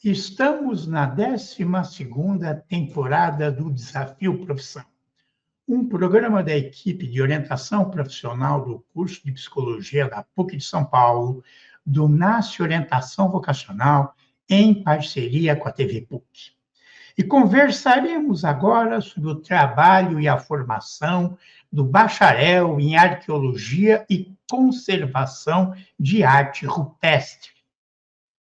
Estamos na 12ª temporada do Desafio Profissão, um programa da equipe de orientação profissional do curso de Psicologia da PUC de São Paulo, do NASCE Orientação Vocacional, em parceria com a TV PUC. E conversaremos agora sobre o trabalho e a formação do bacharel em Arqueologia e Conservação de Arte Rupestre.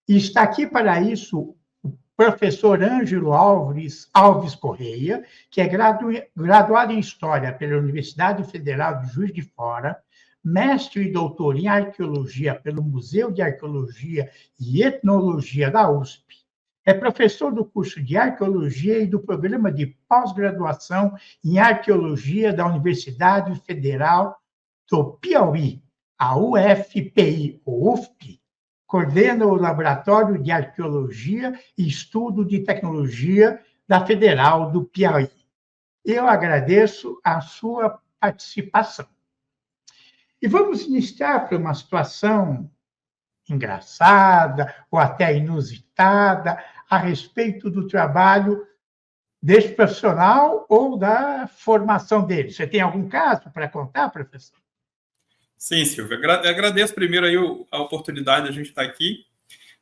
E está aqui para isso o professor Ângelo Alves Correia, que é graduado em História pela Universidade Federal de Juiz de Fora, mestre e doutor em Arqueologia pelo Museu de Arqueologia e Etnologia da USP. É professor do curso de Arqueologia e do programa de pós-graduação em Arqueologia da Universidade Federal do Piauí, a UFPI, ou UFP. Coordena o Laboratório de Arqueologia e Estudo de Tecnologia da Federal do Piauí. Eu agradeço a sua participação. E vamos iniciar por uma situação engraçada ou até inusitada a respeito do trabalho deste profissional ou da formação dele. Você tem algum caso para contar, professor? Sim, Silvio. Agradeço primeiro aí a oportunidade de a gente estar aqui.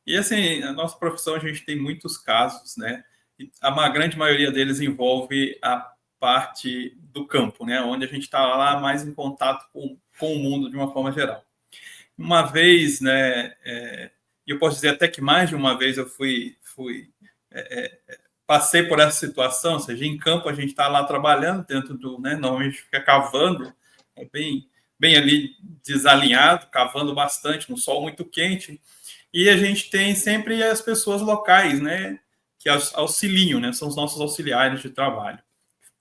E, assim, a nossa profissão, a gente tem muitos casos, né? E a grande maioria deles envolve a parte do campo, né? Onde a gente está lá mais em contato com o mundo de uma forma geral. Uma vez, né? Eu posso dizer até que mais de uma vez eu passei por essa situação, ou seja, em campo a gente está lá trabalhando dentro do, né? Normalmente a gente fica cavando, bem ali desalinhado, cavando bastante, no sol muito quente, e a gente tem sempre as pessoas locais, né, que auxiliam, né, são os nossos auxiliares de trabalho,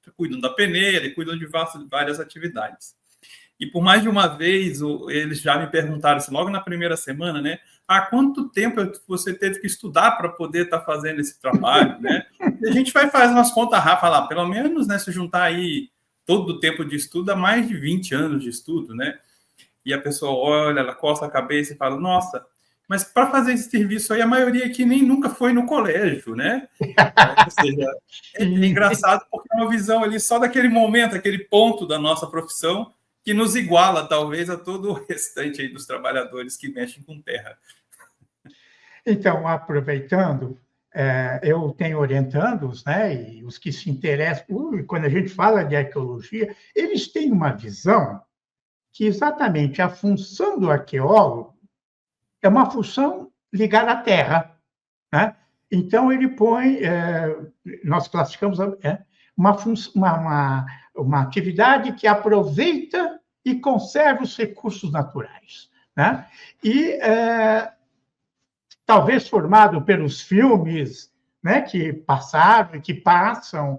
que cuidam da peneira e cuidam de várias atividades. E por mais de uma vez, eles já me perguntaram, assim, logo na primeira semana, né, há quanto tempo você teve que estudar para poder estar fazendo esse trabalho, né? E a gente vai fazer umas contas rápidas lá, pelo menos, né, se juntar aí todo o tempo de estudo, há mais de 20 anos de estudo, né? E a pessoa olha, ela coça a cabeça e fala, nossa, mas para fazer esse serviço aí, a maioria aqui nem nunca foi no colégio, né? Ou seja, é engraçado porque é uma visão ali só daquele momento, aquele ponto da nossa profissão que nos iguala, talvez, a todo o restante aí dos trabalhadores que mexem com terra. Então, aproveitando, eu tenho orientandos, né, e os que se interessam, quando a gente fala de arqueologia, eles têm uma visão que exatamente a função do arqueólogo é uma função ligada à terra, né? Então, ele põe, nós classificamos uma atividade que aproveita e conserva os recursos naturais, né? E talvez formado pelos filmes, né, que passaram e que passam,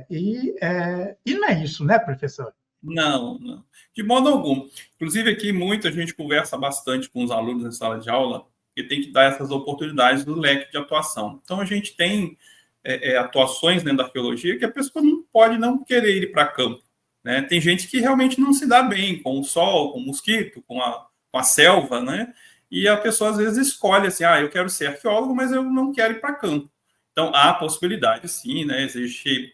e não é isso, né, professor? Não, não. De modo algum. Inclusive, aqui, a gente conversa bastante com os alunos em sala de aula, que tem que dar essas oportunidades do leque de atuação. Então, a gente tem atuações dentro da arqueologia que a pessoa não pode não querer ir para campo, né? Tem gente que realmente não se dá bem com o sol, com o mosquito, com a selva, né? E a pessoa, às vezes, escolhe assim, eu quero ser arqueólogo, mas eu não quero ir para campo. Então, há possibilidade, sim, né? Existe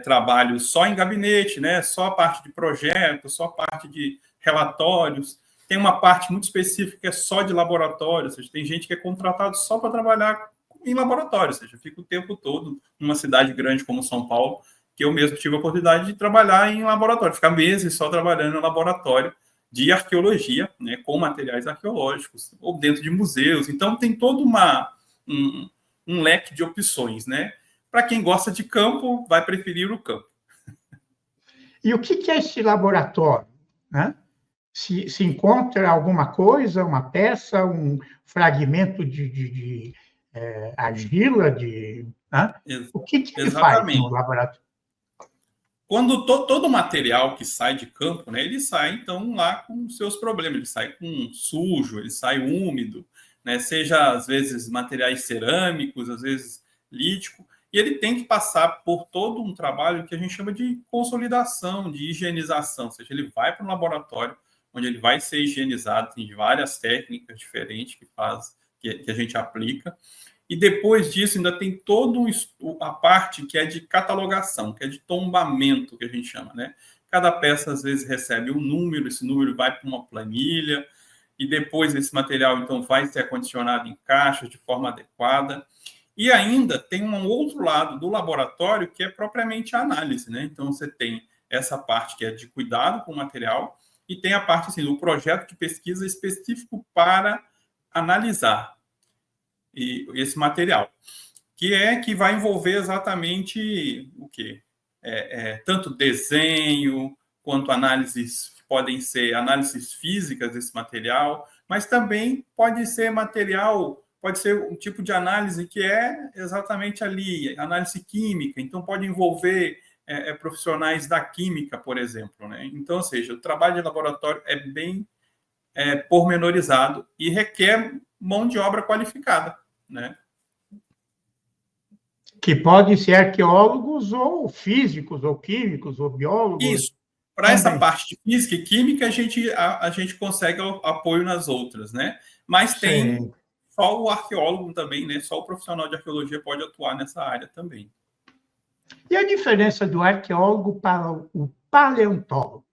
trabalho só em gabinete, né? Só a parte de projeto, só a parte de relatórios. Tem uma parte muito específica que é só de laboratório, ou seja, tem gente que é contratado só para trabalhar em laboratório, ou seja, fica o tempo todo numa cidade grande como São Paulo, que eu mesmo tive a oportunidade de trabalhar em laboratório, ficar meses só trabalhando em laboratório de arqueologia, né, com materiais arqueológicos, ou dentro de museus. Então, tem todo um leque de opções, né? Para quem gosta de campo, vai preferir o campo. E o que é esse laboratório, né? Se encontra alguma coisa, uma peça, um fragmento de argila, né? O que ele faz no laboratório? Quando todo o material que sai de campo, né, ele sai, então, lá com seus problemas. Ele sai com sujo, ele sai úmido, né, seja, às vezes, materiais cerâmicos, às vezes, lítico, e ele tem que passar por todo um trabalho que a gente chama de consolidação, de higienização, ou seja, ele vai para um laboratório onde ele vai ser higienizado, tem várias técnicas diferentes que a gente aplica, E depois disso ainda tem toda a parte que é de catalogação, que é de tombamento, que a gente chama, né? Cada peça, às vezes, recebe um número, esse número vai para uma planilha, e depois esse material, então, vai ser acondicionado em caixas de forma adequada. E ainda tem um outro lado do laboratório, que é propriamente a análise, né? Então, você tem essa parte que é de cuidado com o material, e tem a parte, assim, do projeto de pesquisa específico para analisar esse material, que vai envolver exatamente o quê? Tanto desenho, quanto análises, podem ser análises físicas desse material, mas também pode ser material, pode ser um tipo de análise que é exatamente ali, análise química, então pode envolver profissionais da química, por exemplo, né? Então, ou seja, o trabalho de laboratório é bem pormenorizado e requer mão de obra qualificada, né? Que podem ser arqueólogos ou físicos, ou químicos, ou biólogos. Isso. Para essa parte de física e química, a gente consegue apoio nas outras, né? Mas tem só o arqueólogo também, né? Só o profissional de arqueologia pode atuar nessa área também. E a diferença do arqueólogo para o paleontólogo?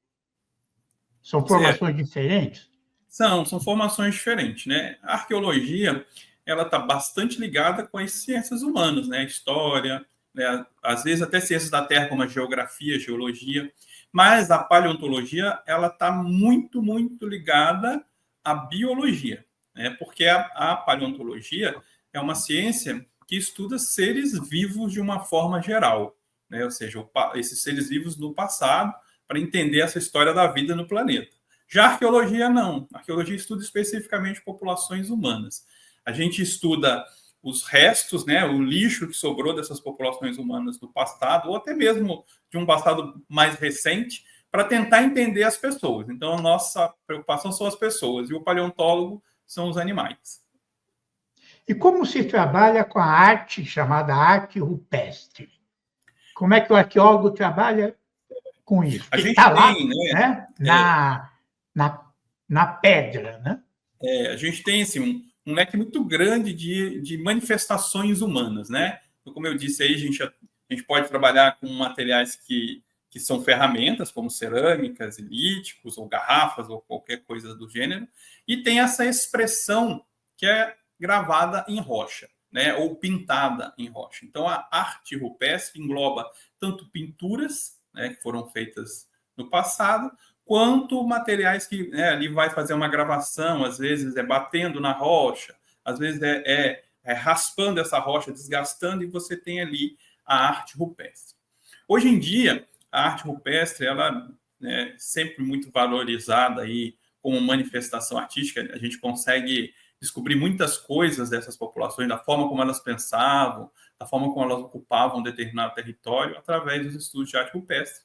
São formações diferentes? São formações diferentes, né? A arqueologia, ela está bastante ligada com as ciências humanas, né? História, né? Às vezes até ciências da Terra, como a geografia, a geologia. Mas a paleontologia, ela está muito, muito ligada à biologia, né? Porque a paleontologia é uma ciência que estuda seres vivos de uma forma geral, né? Ou seja, esses seres vivos no passado, para entender essa história da vida no planeta. Já a arqueologia, não. A arqueologia estuda especificamente populações humanas. A gente estuda os restos, né, o lixo que sobrou dessas populações humanas do passado, ou até mesmo de um passado mais recente, para tentar entender as pessoas. Então, a nossa preocupação são as pessoas, e o paleontólogo são os animais. E como se trabalha com a arte chamada arte rupestre? Como é que o arqueólogo trabalha com isso? A Porque gente está lá, tem, né, na pedra, né? A gente tem assim, um leque muito grande de manifestações humanas, né? Então, como eu disse aí, a gente pode trabalhar com materiais que são ferramentas, como cerâmicas, líticos, ou garrafas, ou qualquer coisa do gênero, e tem essa expressão que é gravada em rocha, né? Ou pintada em rocha. Então, a arte rupestre engloba tanto pinturas, né, que foram feitas no passado, quanto materiais que, né, ali vai fazer uma gravação, às vezes é batendo na rocha, às vezes raspando essa rocha, desgastando, e você tem ali a arte rupestre. Hoje em dia, a arte rupestre, ela é sempre muito valorizada aí como manifestação artística. A gente consegue descobrir muitas coisas dessas populações, da forma como elas pensavam, da forma como elas ocupavam um determinado território, através dos estudos de arte rupestre,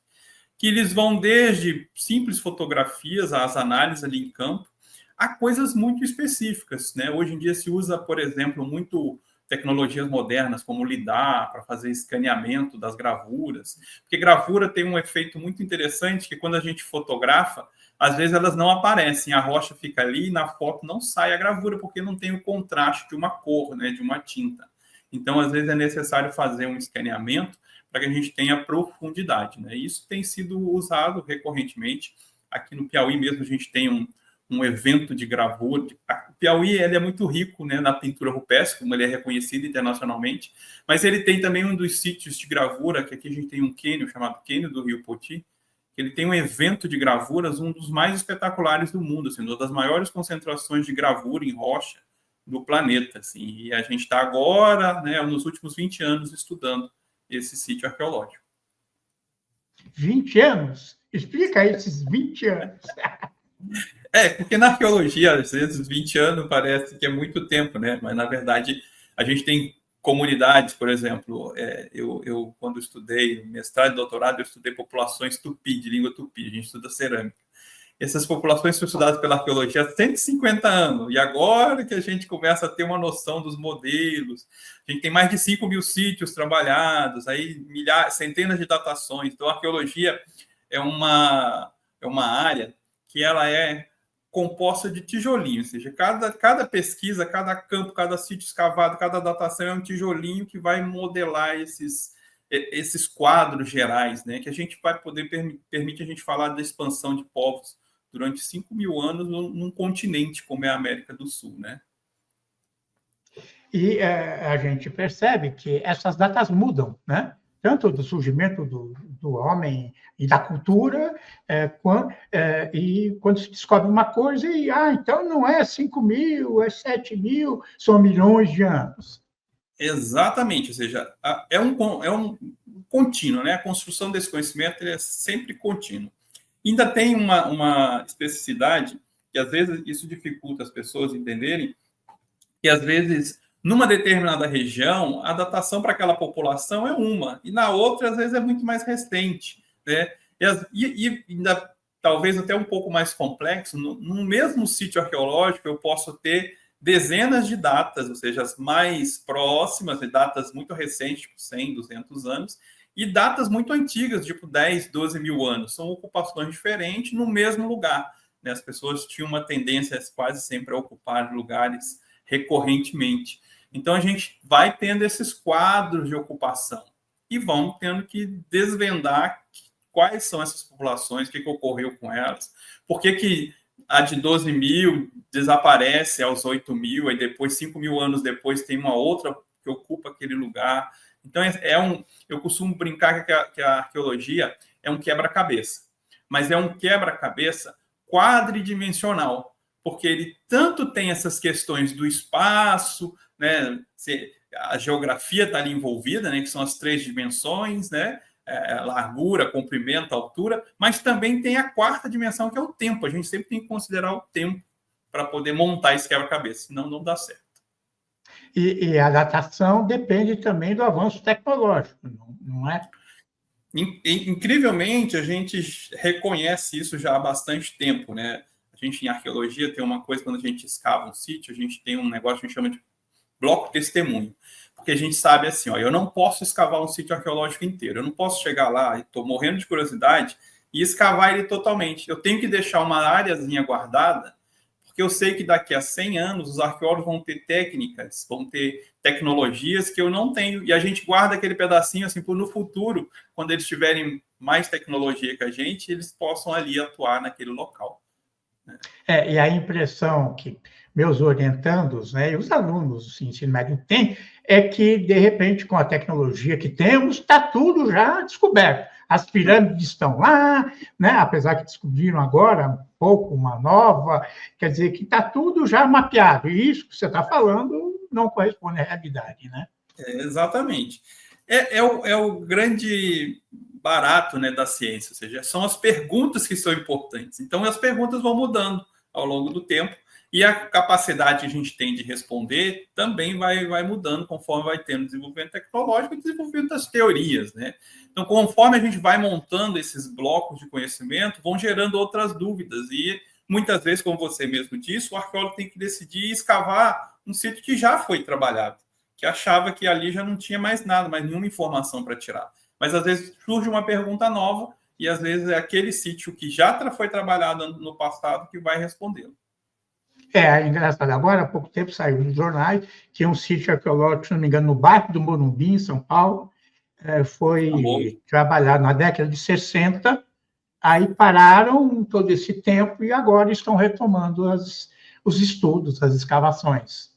que eles vão desde simples fotografias, às análises ali em campo, a coisas muito específicas, né? Hoje em dia se usa, por exemplo, muito tecnologias modernas, como lidar, para fazer escaneamento das gravuras, porque gravura tem um efeito muito interessante, que quando a gente fotografa, às vezes elas não aparecem, a rocha fica ali e na foto não sai a gravura, porque não tem o contraste de uma cor, né, de uma tinta. Então, às vezes é necessário fazer um escaneamento para que a gente tenha profundidade, né? Isso tem sido usado recorrentemente. Aqui no Piauí mesmo a gente tem um evento de gravura. O Piauí ele é muito rico, né, na pintura rupestre, como ele é reconhecido internacionalmente, mas ele tem também um dos sítios de gravura, que aqui a gente tem um cânion chamado Cânion do Rio Poti, que ele tem um evento de gravuras, um dos mais espetaculares do mundo, assim, uma das maiores concentrações de gravura em rocha do planeta, assim, e a gente está agora, né, nos últimos 20 anos, estudando esse sítio arqueológico. 20 anos? Explica aí esses 20 anos. Porque na arqueologia, às vezes, 20 anos parece que é muito tempo, né? Mas, na verdade, a gente tem comunidades, por exemplo, eu quando estudei mestrado e doutorado, eu estudei populações tupi, de língua tupi, a gente estuda cerâmica. Essas populações são estudadas pela arqueologia há 150 anos, e agora que a gente começa a ter uma noção dos modelos, a gente tem mais de 5.000 sítios trabalhados, aí centenas de datações. Então, a arqueologia é uma área que ela é composta de tijolinho, ou seja, cada pesquisa, cada campo, cada sítio escavado, cada datação é um tijolinho que vai modelar esses quadros gerais, né, que a gente vai poder, permite a gente falar da expansão de povos durante 5.000 anos num continente como é a América do Sul, né? E a gente percebe que essas datas mudam, né? Tanto do surgimento do homem e da cultura, e quando se descobre uma coisa, então não é 5.000, é 7.000, são milhões de anos. Exatamente, ou seja, é um contínuo, né? A construção desse conhecimento é sempre contínuo. Ainda tem uma especificidade, que às vezes isso dificulta as pessoas entenderem, que às vezes, numa determinada região, a datação para aquela população é uma, e na outra, às vezes, é muito mais recente, né? E ainda, talvez até um pouco mais complexo, no mesmo sítio arqueológico, eu posso ter dezenas de datas, ou seja, as mais próximas, datas muito recentes, tipo 100, 200 anos, e datas muito antigas, tipo 10, 12 mil anos. São ocupações diferentes no mesmo lugar, né? As pessoas tinham uma tendência quase sempre a ocupar lugares recorrentemente. Então, a gente vai tendo esses quadros de ocupação e vamos tendo que desvendar quais são essas populações, o que ocorreu com elas, por que a de 12 mil desaparece aos 8 mil, aí depois, 5 mil anos depois, tem uma outra que ocupa aquele lugar. Então, eu costumo brincar que a arqueologia é um quebra-cabeça, mas é um quebra-cabeça quadridimensional, porque ele tanto tem essas questões do espaço, né, a geografia está ali envolvida, né, que são as 3 dimensões, né, largura, comprimento, altura, mas também tem a 4ª dimensão, que é o tempo. A gente sempre tem que considerar o tempo para poder montar esse quebra-cabeça, senão não dá certo. E a datação depende também do avanço tecnológico, não é? Incrivelmente, a gente reconhece isso já há bastante tempo, né? A gente, em arqueologia, tem uma coisa, quando a gente escava um sítio, a gente tem um negócio que a gente chama de bloco testemunho. Porque a gente sabe assim, eu não posso escavar um sítio arqueológico inteiro. Eu não posso chegar lá, e estou morrendo de curiosidade, e escavar ele totalmente. Eu tenho que deixar uma áreazinha guardada, porque eu sei que daqui a 100 anos os arqueólogos vão ter técnicas, vão ter tecnologias que eu não tenho. E a gente guarda aquele pedacinho assim, no futuro, quando eles tiverem mais tecnologia que a gente, eles possam ali atuar naquele local. E a impressão que meus orientandos, né, e os alunos do ensino médio têm, é que, de repente, com a tecnologia que temos, está tudo já descoberto. As pirâmides estão lá, né, apesar que descobriram agora um pouco uma nova, quer dizer que está tudo já mapeado. E isso que você está falando não corresponde à realidade, né? Exatamente. É o grande barato, né, da ciência, ou seja, são as perguntas que são importantes. Então, as perguntas vão mudando ao longo do tempo e a capacidade que a gente tem de responder também vai mudando conforme vai tendo desenvolvimento tecnológico e desenvolvimento das teorias, né? Então, conforme a gente vai montando esses blocos de conhecimento, vão gerando outras dúvidas e muitas vezes, como você mesmo disse, o arqueólogo tem que decidir escavar um sítio que já foi trabalhado, que achava que ali já não tinha mais nada, mais nenhuma informação para tirar. Mas, às vezes, surge uma pergunta nova e, às vezes, é aquele sítio que já foi trabalhado no passado que vai respondê-lo. É engraçado. Agora, há pouco tempo, saiu nos jornais que um sítio arqueológico, se não me engano, no bairro do Morumbi, em São Paulo, foi trabalhado na década de 60, aí pararam todo esse tempo e agora estão retomando os estudos, as escavações.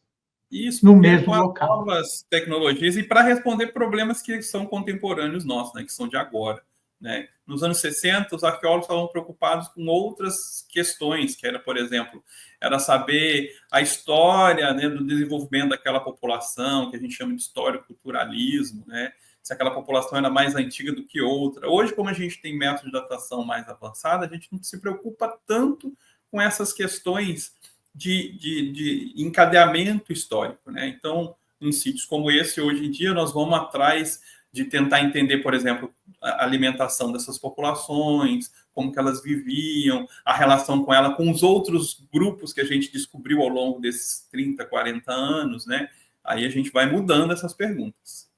Isso, no mesmo local. Novas tecnologias e para responder problemas que são contemporâneos nossos, né, que são de agora. Né? Nos anos 60, os arqueólogos estavam preocupados com outras questões, que era, por exemplo, era saber a história, né, do desenvolvimento daquela população, que a gente chama de histórico-culturalismo, né? Se aquela população era mais antiga do que outra. Hoje, como a gente tem métodos de datação mais avançados, a gente não se preocupa tanto com essas questões de encadeamento histórico, né? Então, em sítios como esse, hoje em dia, nós vamos atrás de tentar entender, por exemplo, a alimentação dessas populações, como que elas viviam, a relação com ela com os outros grupos que a gente descobriu ao longo desses 30, 40 anos, né? Aí a gente vai mudando essas perguntas.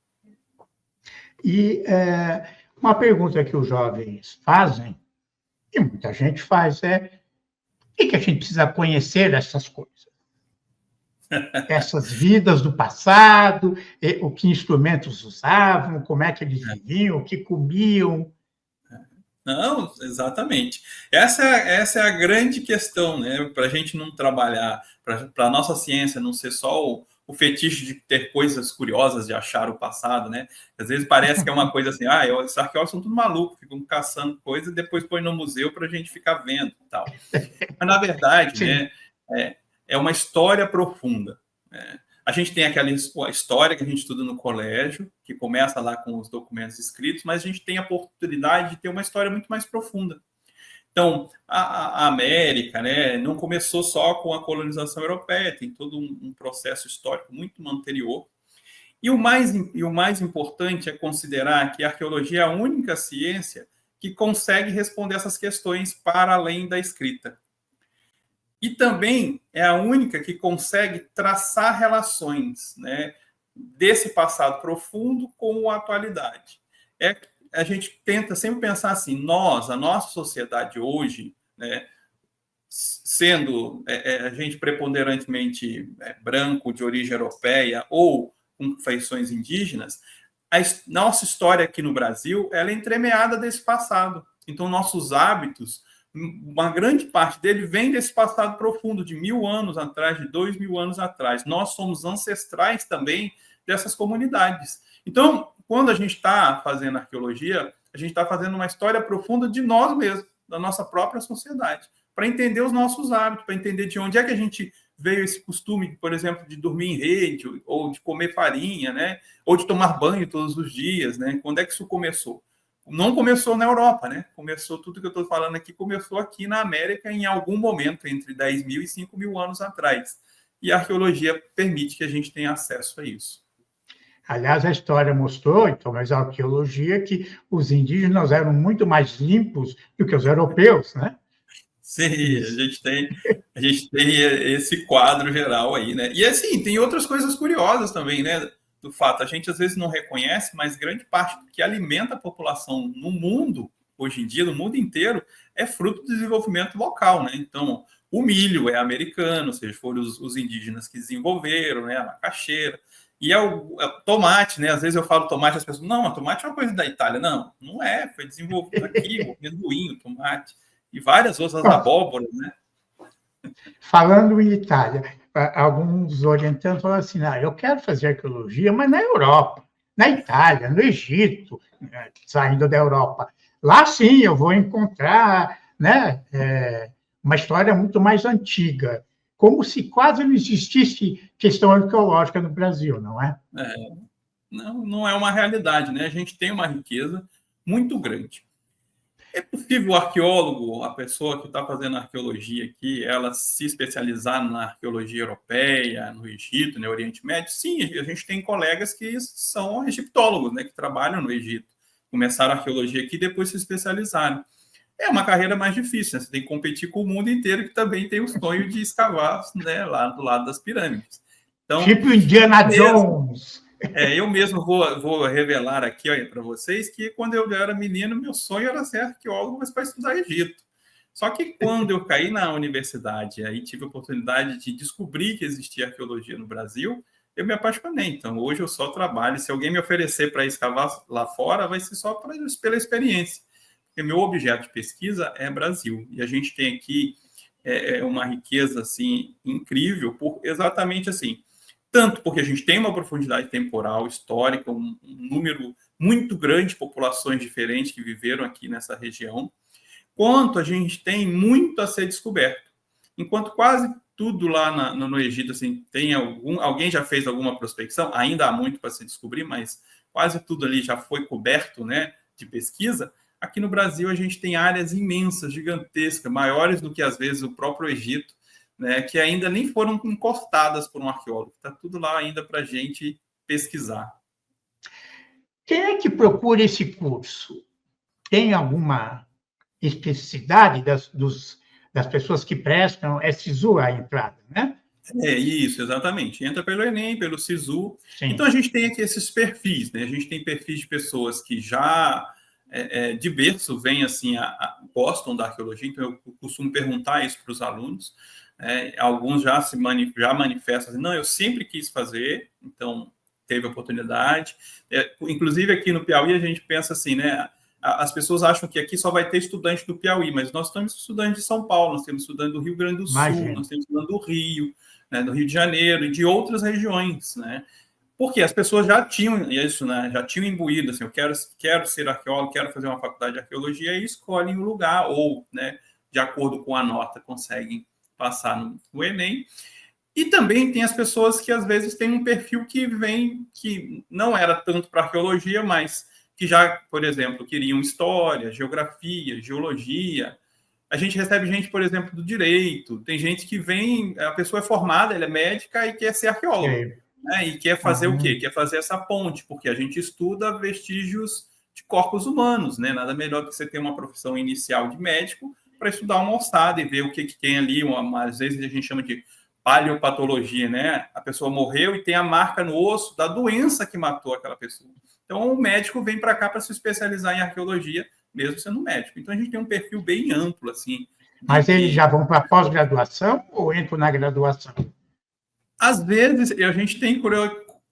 E uma pergunta que os jovens fazem, e muita gente faz, que a gente precisa conhecer essas coisas? Essas vidas do passado, o que instrumentos usavam, como é que eles viviam, o que comiam. Não, exatamente. Essa é a grande questão, né? Para a gente não trabalhar, para a nossa ciência não ser só o fetiche de ter coisas curiosas, de achar o passado, né? Às vezes parece que é uma coisa assim, esses arqueólogos são tudo malucos, ficam caçando coisas e depois põem no museu para a gente ficar vendo e tal. Mas, na verdade, né, é uma história profunda, né? A gente tem aquela história que a gente estuda no colégio, que começa lá com os documentos escritos, mas a gente tem a oportunidade de ter uma história muito mais profunda. Então, a América, né, não começou só com a colonização europeia, tem todo um processo histórico muito anterior. E o mais importante é considerar que a arqueologia é a única ciência que consegue responder essas questões para além da escrita. E também é a única que consegue traçar relações, né, desse passado profundo com a atualidade. A gente tenta sempre pensar assim, a nossa sociedade hoje, né, sendo a gente preponderantemente branco, de origem europeia, ou com feições indígenas, a nossa história aqui no Brasil ela é entremeada desse passado. Então, nossos hábitos, uma grande parte dele vem desse passado profundo, de 1000 anos atrás, de 2000 anos atrás. Nós somos ancestrais também dessas comunidades. Então, quando a gente está fazendo arqueologia, a gente está fazendo uma história profunda de nós mesmos, da nossa própria sociedade, para entender os nossos hábitos, para entender de onde é que a gente veio esse costume, por exemplo, de dormir em rede, ou de comer farinha, né? Ou de tomar banho todos os dias, né? Quando é que isso começou? Não começou na Europa, né? Começou, tudo que eu estou falando aqui, começou aqui na América em algum momento, entre 10.000 e 5.000 anos atrás. E a arqueologia permite que a gente tenha acesso a isso. Aliás, a história mostrou, então, mas a arqueologia, que os indígenas eram muito mais limpos do que os europeus, né? Sim, a gente tem esse quadro geral aí, né? E assim, tem outras coisas curiosas também, né? Do fato, a gente às vezes não reconhece, mas grande parte do que alimenta a população no mundo, hoje em dia, no mundo inteiro, é fruto do desenvolvimento local, né? Então, o milho é americano, ou seja, foram os indígenas que desenvolveram, né? A macaxeira. E o tomate, né? Às vezes eu falo tomate, as pessoas, não, tomate é uma coisa da Itália. Não, não é, foi desenvolvido aqui, o amendoim, o tomate. E várias outras abóboras, né? Falando em Itália, alguns orientantes falam assim, eu quero fazer arqueologia, mas na Europa, na Itália, no Egito, saindo da Europa. Lá sim eu vou encontrar, né, uma história muito mais antiga, como se quase não existisse questão arqueológica no Brasil, não é? Não é uma realidade, né? A gente tem uma riqueza muito grande. É possível o arqueólogo, a pessoa que está fazendo arqueologia aqui, ela se especializar na arqueologia europeia, no Egito, no Oriente Médio? Sim, a gente tem colegas que são egiptólogos, né, que trabalham no Egito. Começaram a arqueologia aqui e depois se especializaram. É uma carreira mais difícil, né? Você tem que competir com o mundo inteiro, que também tem o sonho de escavar, né, lá do lado das pirâmides. Então, tipo Indiana Jones. Eu mesmo vou revelar aqui para vocês que quando eu era menino, meu sonho era ser arqueólogo, mas para estudar Egito. Só que quando eu caí na universidade, aí tive a oportunidade de descobrir que existia arqueologia no Brasil, eu me apaixonei. Então, hoje eu só trabalho. Se alguém me oferecer para escavar lá fora, vai ser só pela experiência. Porque meu objeto de pesquisa é Brasil. E a gente tem aqui uma riqueza assim, incrível, por exatamente assim. Tanto porque a gente tem uma profundidade temporal, histórica, um número muito grande de populações diferentes que viveram aqui nessa região, quanto a gente tem muito a ser descoberto. Enquanto quase tudo lá no Egito, assim, alguém já fez alguma prospecção, ainda há muito para se descobrir, mas quase tudo ali já foi coberto, né, de pesquisa. Aqui no Brasil a gente tem áreas imensas, gigantescas, maiores do que às vezes o próprio Egito, né, que ainda nem foram encortadas por um arqueólogo. Está tudo lá ainda para a gente pesquisar. Quem é que procura esse curso? Tem alguma especificidade das pessoas que prestam? É SISU a entrada, né? Isso, exatamente. Entra pelo Enem, pelo SISU. Sim. Então, a gente tem aqui esses perfis, né? A gente tem perfis de pessoas que já de berço vêm assim, gostam da arqueologia, então eu costumo perguntar isso para os alunos. Alguns já manifestam assim, não, eu sempre quis fazer, então teve oportunidade. Inclusive aqui no Piauí a gente pensa assim, né? As pessoas acham que aqui só vai ter estudante do Piauí, mas nós temos estudantes de São Paulo, nós temos estudante do Rio Grande do Sul, nós temos estudante do Rio, né, do Rio de Janeiro e de outras regiões, né? Porque as pessoas já tinham isso, né? Já tinham imbuído, assim, eu quero ser arqueólogo, quero fazer uma faculdade de arqueologia, e escolhem o lugar, ou, né, de acordo com a nota, conseguem passar no Enem. E também tem as pessoas que, às vezes, têm um perfil que não era tanto para arqueologia, mas que já, por exemplo, queriam história, geografia, geologia. A gente recebe gente, por exemplo, do direito. Tem gente que vem, a pessoa é formada, ela é médica e quer ser arqueóloga. Né? E quer fazer o quê? Quer fazer essa ponte, porque a gente estuda vestígios de corpos humanos, né? Nada melhor do que você ter uma profissão inicial de médico para estudar uma ossada e ver o que tem ali. Às vezes a gente chama de paleopatologia, né? A pessoa morreu e tem a marca no osso da doença que matou aquela pessoa. Então, o médico vem para cá para se especializar em arqueologia, mesmo sendo médico. Então, a gente tem um perfil bem amplo, assim. Mas eles já vão para a pós-graduação ou entram na graduação? Às vezes, a gente tem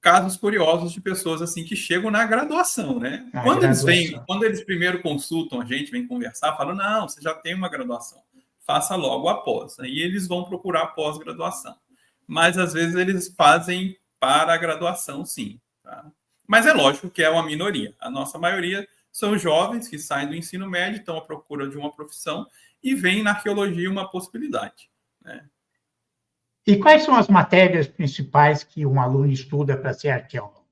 casos curiosos de pessoas assim que chegam na graduação, né? Quando eles primeiro consultam a gente, vêm conversar, falam, não, você já tem uma graduação, faça logo após. Aí eles vão procurar pós-graduação. Mas, às vezes, eles fazem para a graduação, sim. Tá? Mas é lógico que é uma minoria. A nossa maioria são jovens que saem do ensino médio, estão à procura de uma profissão e veem na arqueologia uma possibilidade. Né? E quais são as matérias principais que um aluno estuda para ser arqueólogo?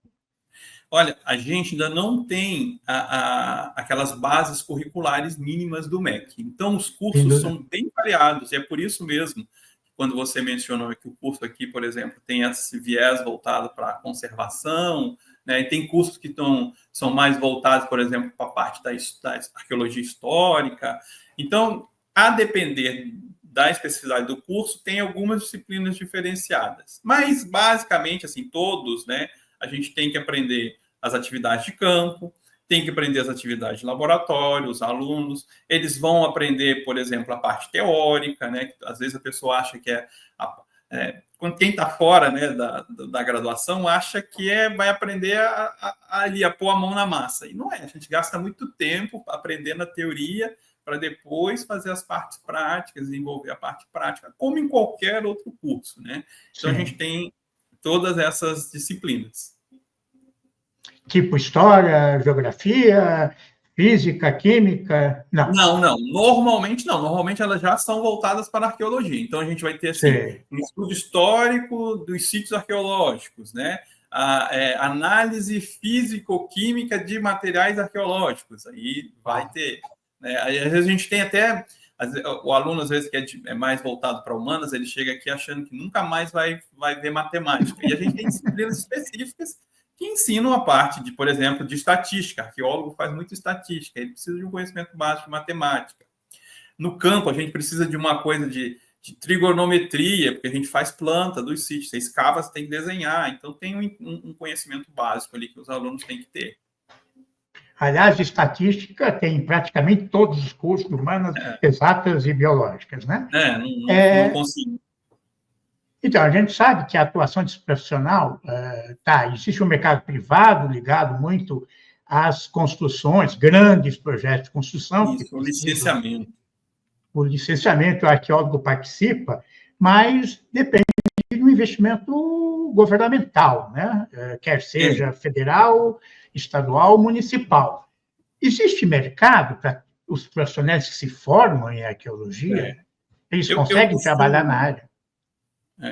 Olha, a gente ainda não tem aquelas bases curriculares mínimas do MEC. Então, os cursos são bem variados. E é por isso mesmo, quando você mencionou que o curso aqui, por exemplo, tem esse viés voltado para a conservação, né? E tem cursos que são mais voltados, por exemplo, para a parte da arqueologia histórica. Então, a depender da especificidade do curso, tem algumas disciplinas diferenciadas. Mas, basicamente, assim, todos, né? A gente tem que aprender as atividades de campo, tem que aprender as atividades de laboratório, os alunos, eles vão aprender, por exemplo, a parte teórica, né? Às vezes a pessoa acha que quem está fora, né, da graduação acha que vai aprender a pôr a mão na massa. E não é, a gente gasta muito tempo aprendendo a teoria para depois fazer as partes práticas, desenvolver a parte prática, como em qualquer outro curso, né? Então, a gente tem todas essas disciplinas. Tipo história, geografia, física, química? Não. Não. Normalmente não. Normalmente elas já são voltadas para a arqueologia. Então, a gente vai ter assim, um estudo histórico dos sítios arqueológicos, né? Análise físico-química de materiais arqueológicos. Aí vai ter. Né? Aí, às vezes a gente tem até... O aluno, às vezes, que é mais voltado para humanas, ele chega aqui achando que nunca mais vai ver matemática. E a gente tem disciplinas específicas que ensinam a parte de, por exemplo, de estatística. Arqueólogo faz muito estatística, ele precisa de um conhecimento básico de matemática. No campo, a gente precisa de uma coisa de trigonometria, porque a gente faz planta dos sítios. Você escava, você tem que desenhar. Então, tem um conhecimento básico ali que os alunos têm que ter. Aliás, estatística tem praticamente todos os cursos de humanas, exatas e biológicas, né? Não consigo. Então, a gente sabe que a atuação desse profissional, existe um mercado privado ligado muito às construções, grandes projetos de construção. Isso, o licenciamento. O licenciamento, o arqueólogo participa, mas depende do investimento governamental, né? Quer seja federal, estadual, municipal. Existe mercado para os profissionais que se formam em arqueologia? Eles conseguem trabalhar na área?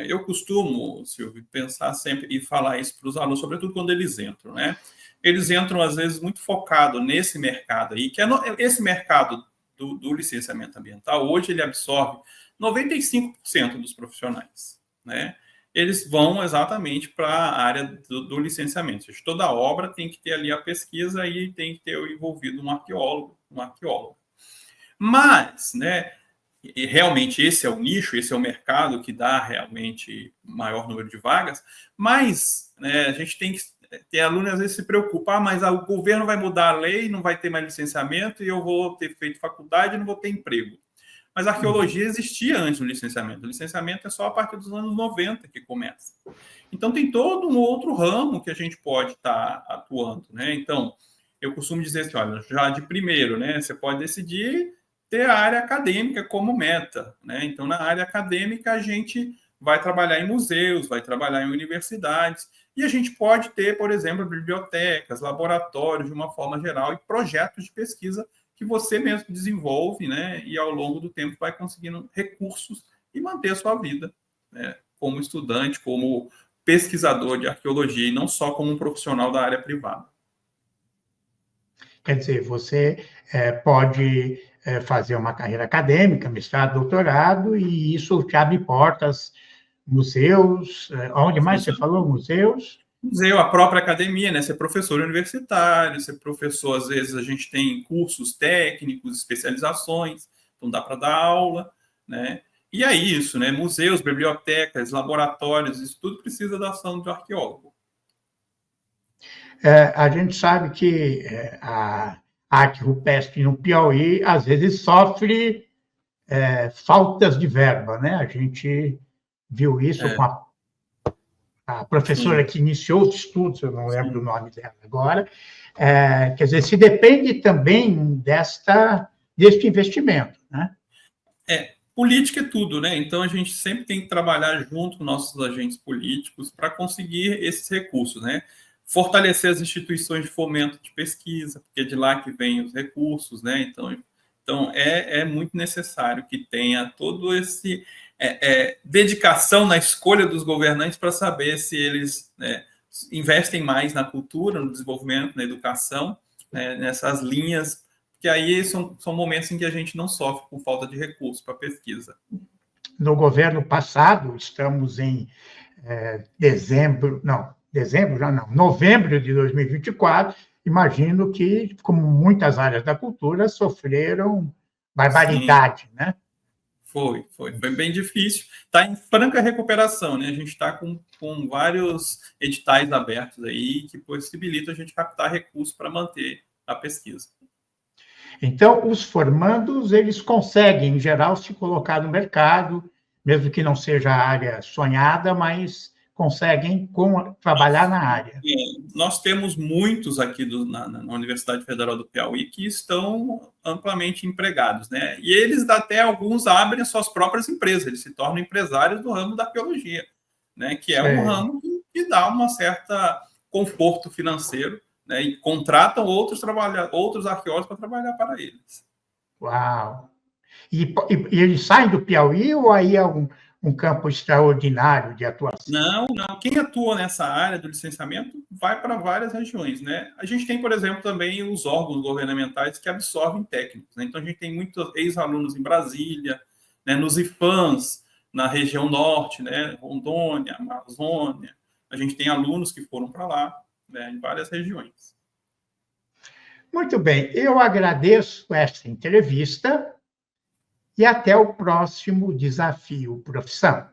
Eu costumo, Silvio, pensar sempre e falar isso para os alunos, sobretudo quando eles entram, né? Eles entram, às vezes, muito focados nesse mercado aí, que esse mercado do licenciamento ambiental, hoje ele absorve 95% dos profissionais, né? Eles vão exatamente para a área do licenciamento. Toda obra tem que ter ali a pesquisa e tem que ter envolvido um arqueólogo. Mas, né, e realmente esse é o nicho, esse é o mercado que dá realmente maior número de vagas, mas, né, a gente tem que tem aluno às vezes se preocupa, mas o governo vai mudar a lei, não vai ter mais licenciamento e eu vou ter feito faculdade e não vou ter emprego. Mas a arqueologia existia antes do licenciamento. O licenciamento é só a partir dos anos 90 que começa. Então, tem todo um outro ramo que a gente pode estar atuando, né? Então, eu costumo dizer assim, olha, já de primeiro, né? Você pode decidir ter a área acadêmica como meta, né? Então, na área acadêmica, a gente vai trabalhar em museus, vai trabalhar em universidades, e a gente pode ter, por exemplo, bibliotecas, laboratórios, de uma forma geral, e projetos de pesquisa que você mesmo desenvolve, né? E ao longo do tempo vai conseguindo recursos e manter a sua vida, né? Como estudante, como pesquisador de arqueologia, e não só como um profissional da área privada. Quer dizer, você pode fazer uma carreira acadêmica, mestrado, doutorado, e isso te abre portas, museus, onde mais você falou? Museus? Museu, a própria academia, né? Ser professor universitário, ser professor, às vezes a gente tem cursos técnicos, especializações, então dá para dar aula, né? E é isso, né? Museus, bibliotecas, laboratórios, isso tudo precisa da ação do arqueólogo. A gente sabe que a arte rupestre no Piauí, às vezes, sofre faltas de verba, né? A gente viu isso com a professora que iniciou os estudos, eu não lembro o nome dela agora, quer dizer, se depende também deste investimento, né? Política é tudo, né? Então a gente sempre tem que trabalhar junto com nossos agentes políticos para conseguir esses recursos, né? Fortalecer as instituições de fomento de pesquisa, porque é de lá que vêm os recursos, né? Então é muito necessário que tenha todo esse dedicação na escolha dos governantes para saber se eles investem mais na cultura, no desenvolvimento, na educação, nessas linhas, que aí são momentos em que a gente não sofre com falta de recursos para pesquisa. No governo passado, estamos em novembro de 2024, imagino que, como muitas áreas da cultura, sofreram barbaridade, Sim. né? Foi bem difícil. Está em franca recuperação, né? A gente está com vários editais abertos aí que possibilitam a gente captar recursos para manter a pesquisa. Então, os formandos, eles conseguem, em geral, se colocar no mercado, mesmo que não seja a área sonhada, mas conseguem trabalhar na área. Nós temos muitos aqui na Universidade Federal do Piauí que estão amplamente empregados, né? E eles até alguns abrem as suas próprias empresas, eles se tornam empresários do ramo da arqueologia, né? Que é um ramo que dá uma certa conforto financeiro, né? E contratam outros arqueólogos para trabalhar para eles. Uau! E eles saem do Piauí ou aí é um campo extraordinário de atuação? Não. Quem atua nessa área do licenciamento vai para várias regiões, né? A gente tem, por exemplo, também os órgãos governamentais que absorvem técnicos, né? Então, a gente tem muitos ex-alunos em Brasília, né? Nos IFAMs, na região norte, né? Rondônia, Amazônia. A gente tem alunos que foram para lá, né? Em várias regiões. Muito bem, eu agradeço esta entrevista e até o próximo Desafio Profissão.